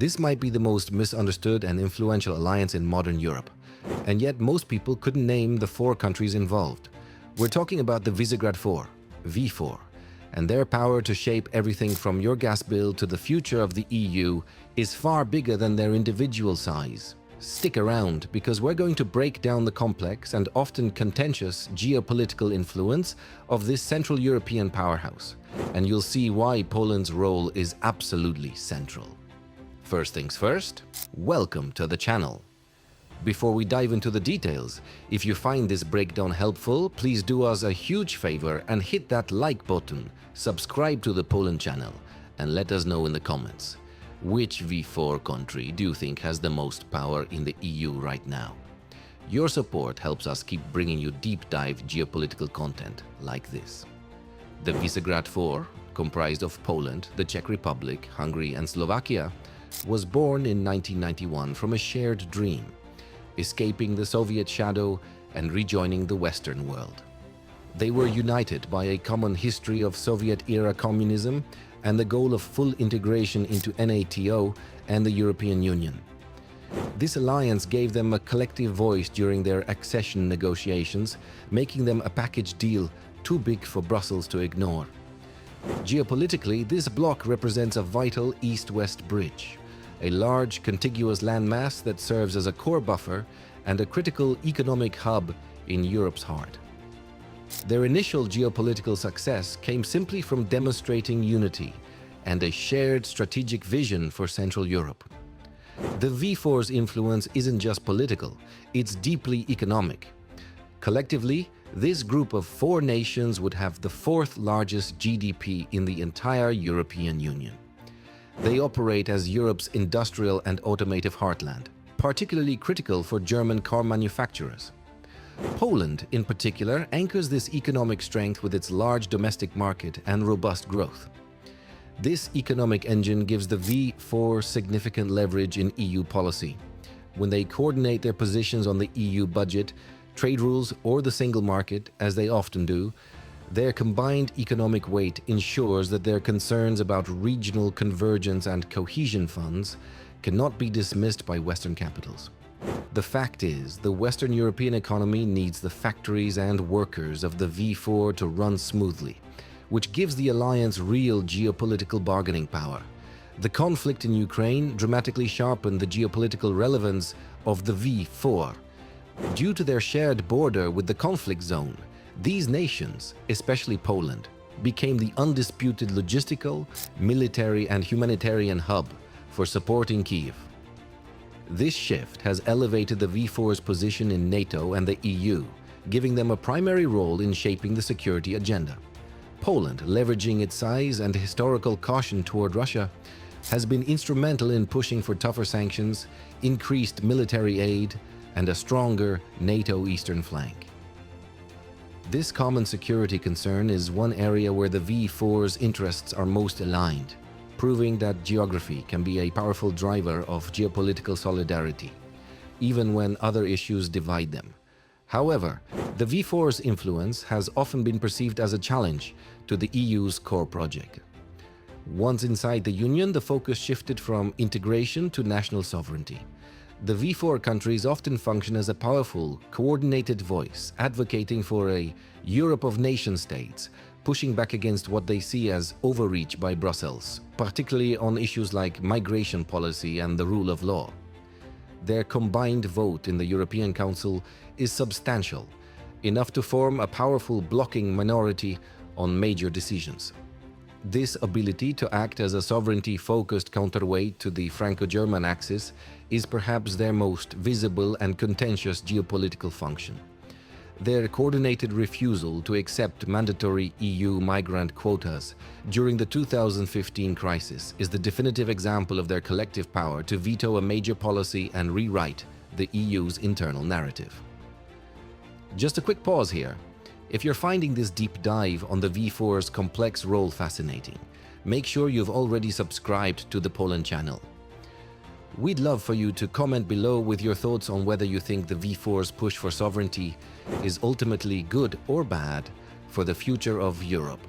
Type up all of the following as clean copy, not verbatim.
This might be the most misunderstood and influential alliance in modern Europe, and yet most people couldn't name the four countries involved. We're talking about the Visegrad 4, V4, and their power to shape everything from your gas bill to the future of the EU is far bigger than their individual size. Stick around, because we're going to break down the complex and often contentious geopolitical influence of this Central European powerhouse, and you'll see why Poland's role is absolutely central. First things first, welcome to the channel. Before we dive into the details, if you find this breakdown helpful, please do us a huge favor and hit that like button, subscribe to the Poland channel, and let us know in the comments. Which V4 country do you think has the most power in the EU right now? Your support helps us keep bringing you deep dive geopolitical content like this. The Visegrad 4, comprised of Poland, the Czech Republic, Hungary and Slovakia, was born in 1991 from a shared dream: escaping the Soviet shadow and rejoining the Western world. They were united by a common history of Soviet-era communism and the goal of full integration into NATO and the European Union. This alliance gave them a collective voice during their accession negotiations, making them a package deal too big for Brussels to ignore. Geopolitically, this bloc represents a vital east-west bridge, a large contiguous landmass that serves as a core buffer and a critical economic hub in Europe's heart. Their initial geopolitical success came simply from demonstrating unity and a shared strategic vision for Central Europe. The V4's influence isn't just political, it's deeply economic. Collectively, this group of four nations would have the fourth largest GDP in the entire European Union. They operate as Europe's industrial and automative heartland, particularly critical for German car manufacturers. Poland, in particular, anchors this economic strength with its large domestic market and robust growth. This economic engine gives the V4 significant leverage in EU policy. When they coordinate their positions on the EU budget, trade rules, or the single market, as they often do, their combined economic weight ensures that their concerns about regional convergence and cohesion funds cannot be dismissed by Western capitals. The fact is, the Western European economy needs the factories and workers of the V4 to run smoothly, which gives the alliance real geopolitical bargaining power. The conflict in Ukraine dramatically sharpened the geopolitical relevance of the V4. Due to their shared border with the conflict zone, these nations, especially Poland, became the undisputed logistical, military and humanitarian hub for supporting Kyiv. This shift has elevated the V4's position in NATO and the EU, giving them a primary role in shaping the security agenda. Poland, leveraging its size and historical caution toward Russia, has been instrumental in pushing for tougher sanctions, increased military aid, and a stronger NATO eastern flank. This common security concern is one area where the V4's interests are most aligned, proving that geography can be a powerful driver of geopolitical solidarity, even when other issues divide them. However, the V4's influence has often been perceived as a challenge to the EU's core project. Once inside the Union, the focus shifted from integration to national sovereignty. The V4 countries often function as a powerful, coordinated voice, advocating for a Europe of nation-states, pushing back against what they see as overreach by Brussels, particularly on issues like migration policy and the rule of law. Their combined vote in the European Council is substantial, enough to form a powerful blocking minority on major decisions. This ability to act as a sovereignty-focused counterweight to the Franco-German axis is perhaps their most visible and contentious geopolitical function. Their coordinated refusal to accept mandatory EU migrant quotas during the 2015 crisis is the definitive example of their collective power to veto a major policy and rewrite the EU's internal narrative. Just a quick pause here. If you're finding this deep dive on the V4's complex role fascinating, make sure you've already subscribed to the Poland channel. We'd love for you to comment below with your thoughts on whether you think the V4's push for sovereignty is ultimately good or bad for the future of Europe.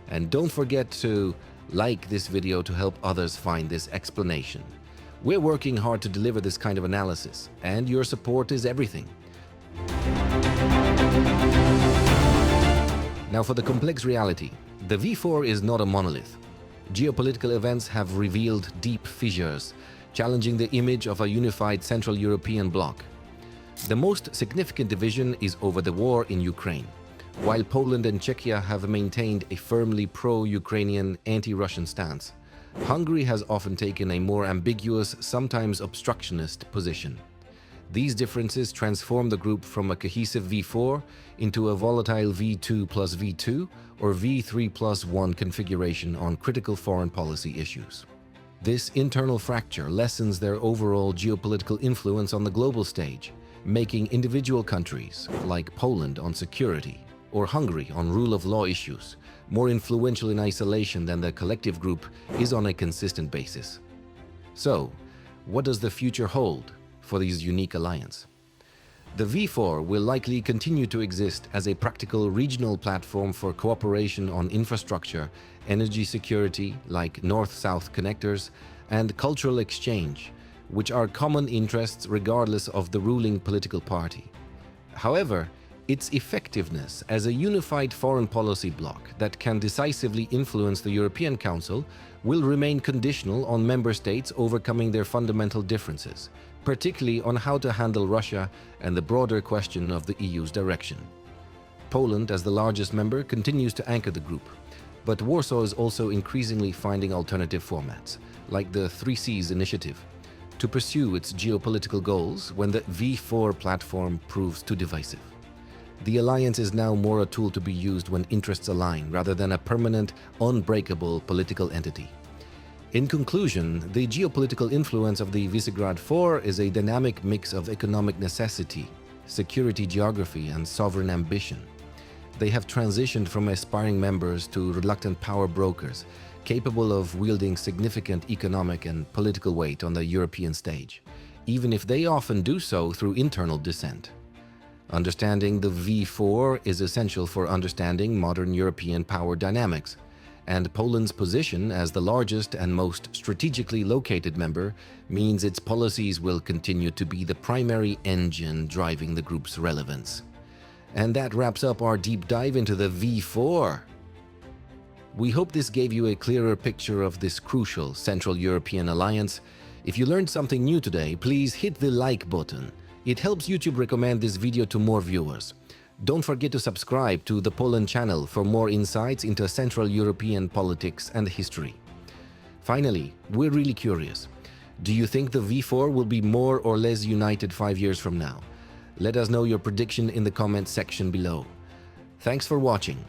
And don't forget to like this video to help others find this explanation. We're working hard to deliver this kind of analysis, and your support is everything. Now for the complex reality. The V4 is not a monolith. Geopolitical events have revealed deep fissures, challenging the image of a unified Central European bloc. The most significant division is over the war in Ukraine. While Poland and Czechia have maintained a firmly pro-Ukrainian, anti-Russian stance, Hungary has often taken a more ambiguous, sometimes obstructionist position. These differences transform the group from a cohesive V4 into a volatile V2 plus V2 or V3 plus 1 configuration on critical foreign policy issues. This internal fracture lessens their overall geopolitical influence on the global stage, making individual countries, like Poland on security or Hungary on rule of law issues, more influential in isolation than the collective group is on a consistent basis. So, what does the future hold for these unique alliance? The V4 will likely continue to exist as a practical regional platform for cooperation on infrastructure, energy security like North-South connectors, and cultural exchange, which are common interests regardless of the ruling political party. However, its effectiveness as a unified foreign policy bloc that can decisively influence the European Council will remain conditional on member states overcoming their fundamental differences, particularly on how to handle Russia and the broader question of the EU's direction. Poland, as the largest member, continues to anchor the group, but Warsaw is also increasingly finding alternative formats, like the 3Cs initiative, to pursue its geopolitical goals when the V4 platform proves too divisive. The alliance is now more a tool to be used when interests align rather than a permanent, unbreakable political entity. In conclusion, the geopolitical influence of the Visegrad 4 is a dynamic mix of economic necessity, security geography, and sovereign ambition. They have transitioned from aspiring members to reluctant power brokers, capable of wielding significant economic and political weight on the European stage, even if they often do so through internal dissent. Understanding the V4 is essential for understanding modern European power dynamics, and Poland's position as the largest and most strategically located member means its policies will continue to be the primary engine driving the group's relevance. And that wraps up our deep dive into the V4. We hope this gave you a clearer picture of this crucial Central European alliance. If you learned something new today, please hit the like button. It helps YouTube recommend this video to more viewers. Don't forget to subscribe to the Poland channel for more insights into Central European politics and history. Finally, we're really curious. Do you think the V4 will be more or less united 5 years from now? Let us know your prediction in the comments section below. Thanks for watching.